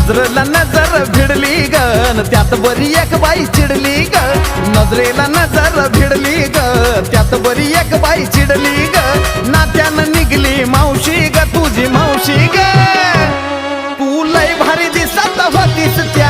नजरेला नजर भिडली ग त्यात बरी एक बाई चिडली ग नजरेला नजर भिडली ग त्यात बरी एक बाई चिडली ग नात्यानं निघली मावशी ग तुझी मावशी ग तू लय भारी दिसत होतीस त्या